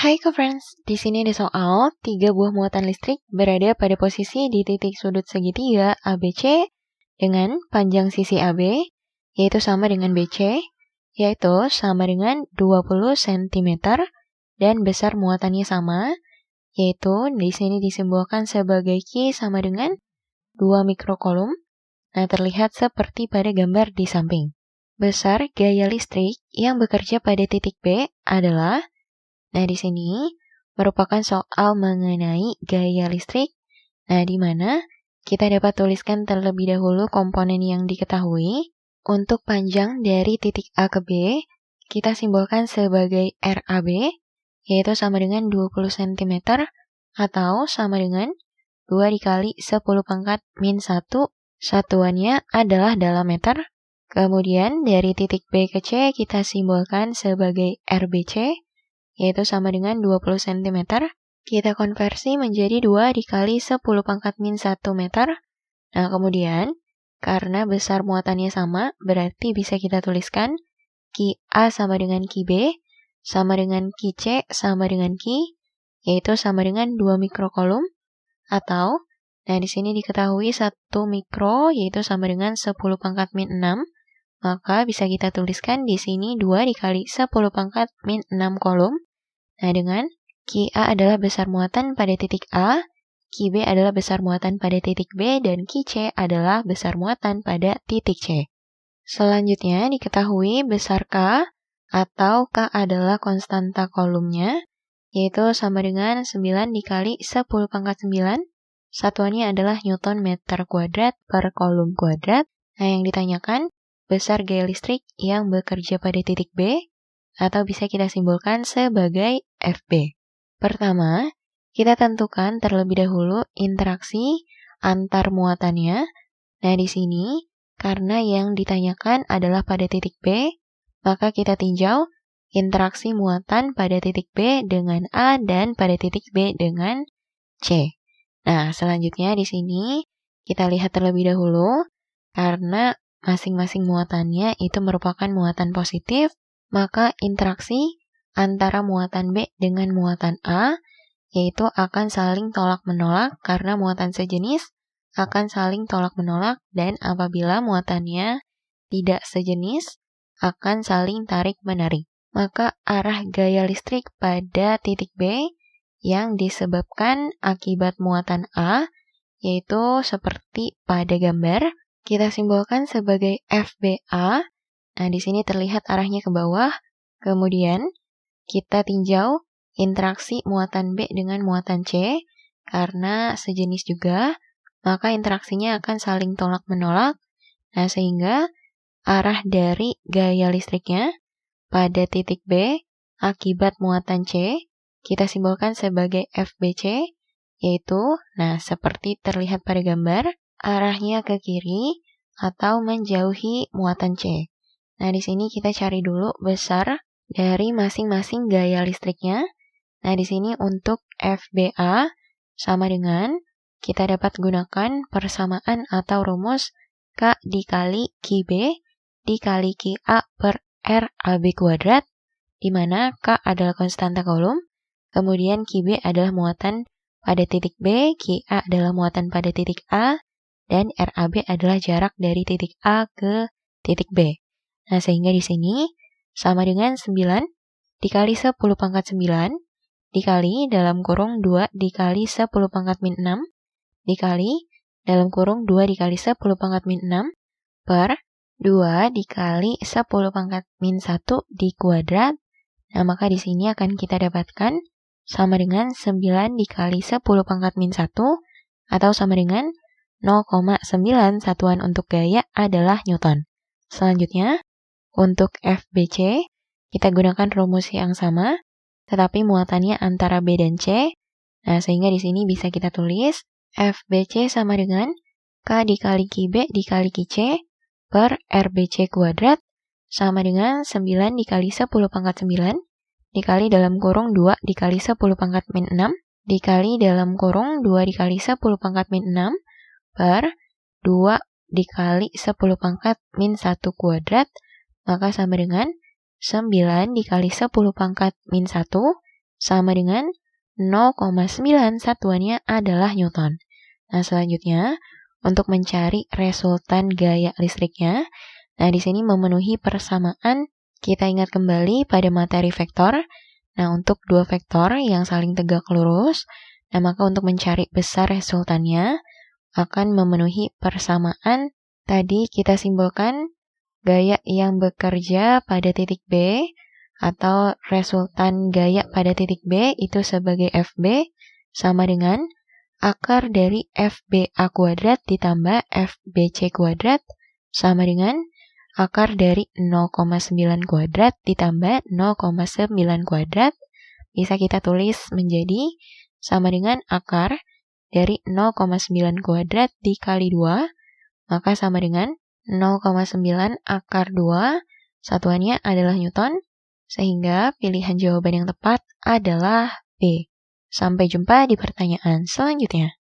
Hai friends, di sini ada soal 3 buah muatan listrik berada pada posisi di titik sudut segitiga ABC dengan panjang sisi AB, yaitu sama dengan BC, yaitu sama dengan 20 cm, dan besar muatannya sama, yaitu di sini disimbolkan sebagai Q sama dengan 2 mikrokulum. Nah, terlihat seperti pada gambar di samping. Besar gaya listrik yang bekerja pada titik B adalah, nah di sini merupakan soal mengenai gaya listrik. Nah, di mana kita dapat tuliskan terlebih dahulu komponen yang diketahui. Untuk panjang dari titik A ke B, kita simbolkan sebagai RAB, yaitu sama dengan 20 cm atau sama dengan 2 dikali 10 pangkat min 1. Satuannya adalah dalam meter. Kemudian dari titik B ke C kita simbolkan sebagai RBC, yaitu sama dengan 20 cm. Kita konversi menjadi 2 dikali 10 pangkat min 1 meter. Nah, kemudian karena besar muatannya sama, berarti bisa kita tuliskan QA sama dengan QB, sama dengan QC sama dengan Q, yaitu sama dengan 2 mikrokulum, atau, nah di sini diketahui 1 mikro, yaitu sama dengan 10 pangkat min 6, maka bisa kita tuliskan di sini 2 dikali 10 pangkat min 6 kolom. Nah, dengan QA adalah besar muatan pada titik A, QB adalah besar muatan pada titik B, dan QC adalah besar muatan pada titik C. Selanjutnya diketahui besar K, atau K adalah konstanta kolomnya, yaitu sama dengan 9 dikali 10 pangkat 9. Satuannya adalah Newton meter kuadrat per kolom kuadrat. Nah, yang ditanyakan besar gaya listrik yang bekerja pada titik B, atau bisa kita simbolkan sebagai FB. Pertama, kita tentukan terlebih dahulu interaksi antar muatannya. Nah, di sini karena yang ditanyakan adalah pada titik B, maka kita tinjau interaksi muatan pada titik B dengan A dan pada titik B dengan C. Nah, selanjutnya di sini kita lihat terlebih dahulu karena masing-masing muatannya itu merupakan muatan positif, maka interaksi antara muatan B dengan muatan A yaitu akan saling tolak-menolak karena muatan sejenis akan saling tolak-menolak, dan apabila muatannya tidak sejenis akan saling tarik-menarik. Maka arah gaya listrik pada titik B yang disebabkan akibat muatan A yaitu seperti pada gambar, kita simbolkan sebagai FBA. Nah, di sini terlihat arahnya ke bawah. Kemudian kita tinjau interaksi muatan B dengan muatan C, karena sejenis juga, maka interaksinya akan saling tolak-menolak. Nah, sehingga arah dari gaya listriknya pada titik B akibat muatan C, kita simbolkan sebagai FBC, yaitu, nah seperti terlihat pada gambar, arahnya ke kiri atau menjauhi muatan C. Nah, di sini kita cari dulu besar dari masing-masing gaya listriknya. Nah, di sini untuk FBA sama dengan kita dapat gunakan persamaan atau rumus K dikali QB dikali QA per RAB kuadrat, di mana K adalah konstanta kolom, kemudian QB adalah muatan pada titik B, QA adalah muatan pada titik A, dan RAB adalah jarak dari titik A ke titik B. Nah, sehingga di sini sama dengan 9 dikali 10 pangkat 9 dikali dalam kurung 2 dikali 10 pangkat min 6 dikali dalam kurung 2 dikali 10 pangkat min 6 per 2 dikali 10 pangkat min 1 dikuadrat. Nah, maka di sini akan kita dapatkan sama dengan 9 dikali 10 pangkat min 1 atau sama dengan 0,9. Satuan untuk gaya adalah Newton. Selanjutnya, untuk FBC, kita gunakan rumus yang sama, tetapi muatannya antara B dan C. Nah, sehingga di sini bisa kita tulis FBC sama dengan K dikali QB dikali QC per RBC kuadrat sama dengan 9 dikali 10 pangkat 9 dikali dalam kurung 2 dikali 10 pangkat min 6 dikali dalam kurung 2 dikali 10 pangkat min 6 per 2 dikali 10 pangkat min 1 kuadrat, maka sama dengan 9 dikali 10 pangkat min 1 sama dengan 0,9 satuannya adalah Newton. Nah, selanjutnya untuk mencari resultan gaya listriknya, nah di sini memenuhi persamaan, kita ingat kembali pada materi vektor. Nah, untuk dua vektor yang saling tegak lurus, nah maka untuk mencari besar resultannya akan memenuhi persamaan. Tadi kita simbolkan gaya yang bekerja pada titik B atau resultan gaya pada titik B itu sebagai FB sama dengan akar dari FBA kuadrat ditambah FBC kuadrat sama dengan akar dari 0,9 kuadrat ditambah 0,9 kuadrat. Bisa kita tulis menjadi sama dengan akar dari 0,9 kuadrat dikali 2, maka sama dengan 0,9 akar 2, satuannya adalah Newton, sehingga pilihan jawaban yang tepat adalah B. Sampai jumpa di pertanyaan selanjutnya.